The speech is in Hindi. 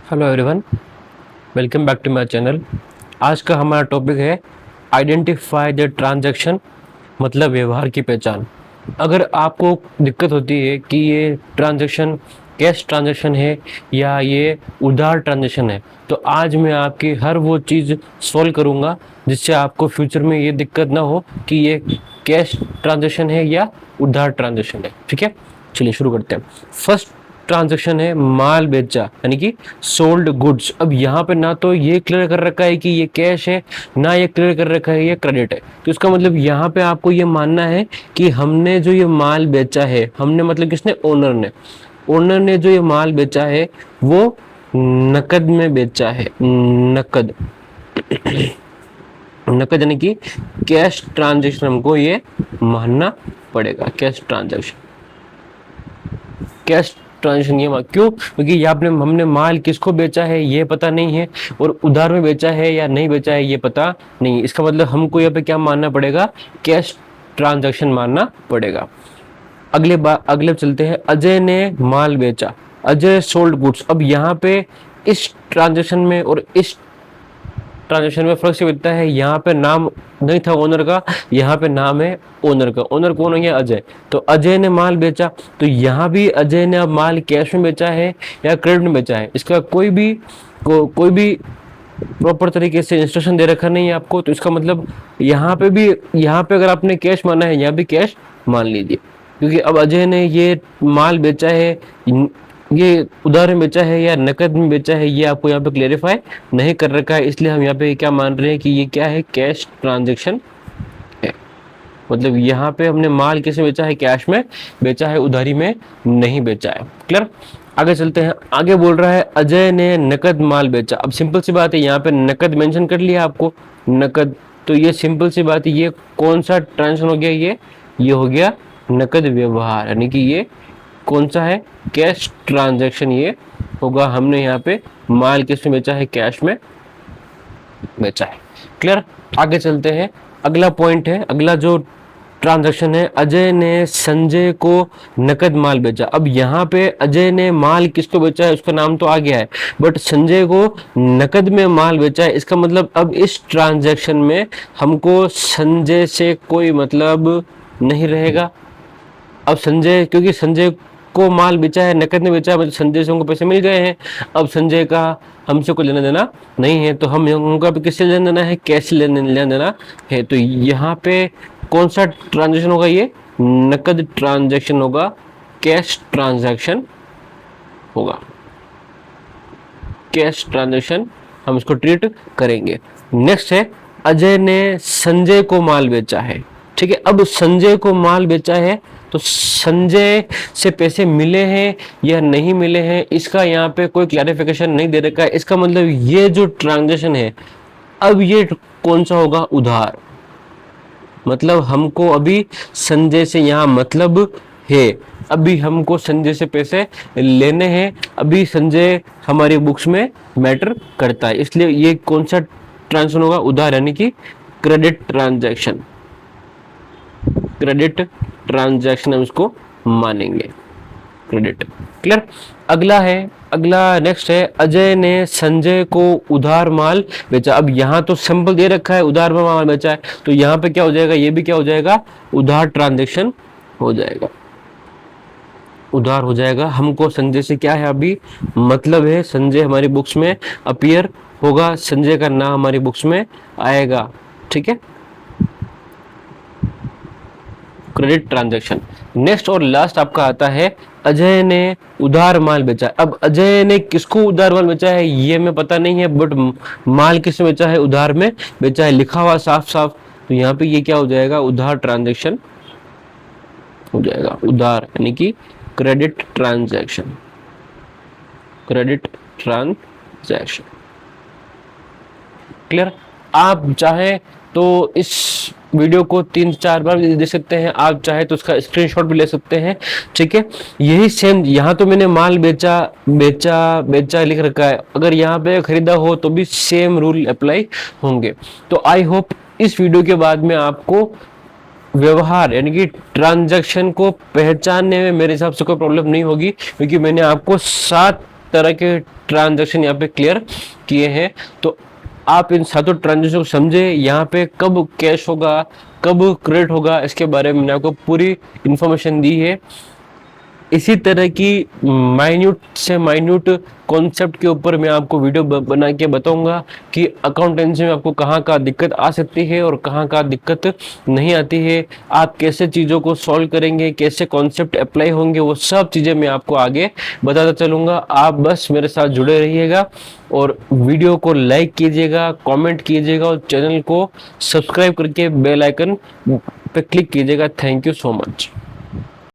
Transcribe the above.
Hello everyone, welcome back to my channel. आज का हमारा टॉपिक है आइडेंटिफाई द ट्रांजैक्शन, मतलब व्यवहार की पहचान। अगर आपको दिक्कत होती है कि ये ट्रांजैक्शन कैश ट्रांजैक्शन है या ये उधार ट्रांजैक्शन है, तो आज मैं आपकी हर वो चीज़ सॉल्व करूँगा जिससे आपको फ्यूचर में ये दिक्कत ना हो कि ये कैश ट्रांजैक्शन है या उधार ट्रांजैक्शन है। ठीक है, चलिए शुरू करते हैं। फर्स्ट ट्रांजैक्शन है माल बेचा, यानी कि सोल्ड गुड्स। अब यहाँ पे ना तो ये क्लियर कर रखा है कि ये कैश है, ना ये क्लियर कर रखा है ये क्रेडिट है। तो इसका मतलब यहाँ पे आपको ये मानना है कि हमने जो ये माल बेचा है, हमने मतलब किसने, ओनर ने जो ये माल बेचा है वो नकद में बेचा है। नकद नकद यानी कि कैश ट्रांजैक्शन हमको ये मानना पड़ेगा। कैश ट्रांजैक्शन ये क्यों? क्योंकि यहाँ पे हमने माल किसको बेचा है ये पता नहीं है, और उधार में बेचा है या नहीं बेचा है ये पता नहीं है। इसका मतलब हमको यहाँ पे क्या मानना पड़ेगा, कैश ट्रांजैक्शन मानना पड़ेगा। अगले चलते हैं, अजय ने माल बेचा, अजय सोल्ड गुड्स। अब यहाँ पे इस ट्रांजैक्शन में और इस ट्रांजेक्शन में फर्क से मिलता है, यहाँ पे नाम नहीं था ओनर का, यहाँ पे नाम है ओनर का। ओनर कौन हो गया, अजय। तो अजय ने माल बेचा, तो यहाँ भी अजय ने अब माल कैश में बेचा है या क्रेडिट में बेचा है, इसका कोई भी प्रॉपर तरीके से इंस्ट्रक्शन दे रखा नहीं है आपको। तो इसका मतलब यहाँ पे अगर आपने कैश माना है, यहाँ भी कैश मान लीजिए, क्योंकि अब अजय ने ये माल बेचा है, ये उधार में बेचा है या नकद में बेचा है, ये आपको यहाँ पे क्लेरिफाई नहीं कर रखा है। इसलिए हम यहाँ पे क्या मान रहे हैं कि ये क्या है, कैश ट्रांजैक्शन है। मतलब यहाँ पे हमने माल किसे बेचा है, कैश में बेचा है, उधारी में नहीं बेचा है। क्लियर? आगे चलते हैं। आगे बोल रहा है अजय ने नकद माल बेचा। अब सिंपल सी बात है, यहाँ पे नकद मेंशन कर लिया आपको, नकद। तो ये सिंपल सी बात है, ये कौन सा ट्रांजेक्शन हो गया, ये हो गया नकद व्यवहार, यानी कि ये कौन सा है, कैश ट्रांजैक्शन ये होगा। हमने यहाँ पे माल किस में बेचा है, कैश में बेचा है। क्लियर? आगे चलते हैं। अगला पॉइंट है, अगला जो ट्रांजैक्शन है, अजय ने संजय को नकद माल बेचा। अब यहाँ पे अजय ने माल किसको बेचा है, उसका नाम तो आ गया है, बट संजय को नकद में माल बेचा है। इसका मतलब अब इस ट्रांजैक्शन में हमको संजय से कोई मतलब नहीं रहेगा। अब संजय, क्योंकि संजय को माल बेचा है, नकद में बेचा है, मतलब संजय से उनको पैसे मिल गए हैं। अब संजय का हमसे कोई लेना देना नहीं है, तो हम उनका भी किससे लेना देना है, कैश से लेना देना है। तो यहाँ पे कौन सा ट्रांजैक्शन होगा, ये नकद ट्रांजैक्शन होगा, कैश ट्रांजैक्शन होगा। कैश ट्रांजैक्शन हम इसको ट्रीट करेंगे। नेक्स्ट है, अजय ने संजय को माल बेचा है। ठीक है, अब संजय को माल बेचा है, तो संजय से पैसे मिले हैं या नहीं मिले हैं, इसका यहाँ पे कोई क्लैरिफिकेशन नहीं दे रखा है। इसका मतलब ये जो ट्रांजैक्शन है, अब ये कौन सा होगा, उधार। मतलब हमको अभी संजय से यहाँ मतलब है, अभी हमको संजय से पैसे लेने हैं, अभी संजय हमारी बुक्स में मैटर करता है, इसलिए ये कौन सा ट्रांजैक्शन होगा, उधार, यानी कि क्रेडिट ट्रांजैक्शन। क्रेडिट ट्रांजैक्शन हम इसको मानेंगे, क्रेडिट। क्लियर? अगला नेक्स्ट है, अजय ने संजय को उधार माल बेचा। अब यहाँ तो सिंपल दे रखा है, उधार में माल बेचा है, तो यहाँ पे क्या हो जाएगा, ये भी क्या हो जाएगा, उधार ट्रांजैक्शन हो जाएगा, उधार हो जाएगा। हमको संजय से क्या है, अभी मतलब है, संजय हमारी बुक्स में अपीयर होगा, संजय का नाम हमारी बुक्स में आएगा। ठीक है, क्रेडिट ट्रांजैक्शन। नेक्स्ट और लास्ट आपका आता है, अजय ने उधार माल बेचा। अब अजय ने किसको उधार माल बेचा है ये मैं पता नहीं है, बट माल किसमें बेचा है, उधार में बेचा है, लिखा हुआ साफ साफ। तो यहाँ पे ये क्या हो जाएगा, उधार ट्रांजैक्शन हो जाएगा, उधार यानी कि credit transaction, credit transaction. Clear? आप चाहे तो इस वीडियो को 3-4 बार भी दे सकते हैं, आप चाहे तो उसका स्क्रीनशॉट भी ले सकते हैं। ठीक है, यही सेम, यहाँ तो मैंने माल बेचा बेचा लिख रखा है, अगर यहाँ पे खरीदा हो तो भी सेम रूल अप्लाई होंगे। तो आई होप इस वीडियो के बाद में आपको व्यवहार यानी कि ट्रांजैक्शन को पहचानने में मेरे हिसाब से कोई प्रॉब्लम नहीं होगी, क्योंकि मैंने आपको 7 तरह के ट्रांजैक्शन यहाँ पे क्लियर किए हैं। तो आप इन सातों ट्रांजेक्शन को समझे, यहाँ पे कब कैश होगा, कब क्रेडिट होगा, इसके बारे में मैंने आपको पूरी इंफॉर्मेशन दी है। इसी तरह की माइन्यूट से माइन्यूट कॉन्सेप्ट के ऊपर मैं आपको वीडियो बना के बताऊंगा कि अकाउंटेंसी में आपको कहाँ का दिक्कत आ सकती है और कहाँ का दिक्कत नहीं आती है, आप कैसे चीज़ों को सॉल्व करेंगे, कैसे कॉन्सेप्ट अप्लाई होंगे, वो सब चीज़ें मैं आपको आगे बताता चलूँगा। आप बस मेरे साथ जुड़े रहिएगा और वीडियो को लाइक कीजिएगा, कमेंट कीजिएगा और चैनल को सब्सक्राइब करके बेल आइकन पे क्लिक कीजिएगा। Thank you so much.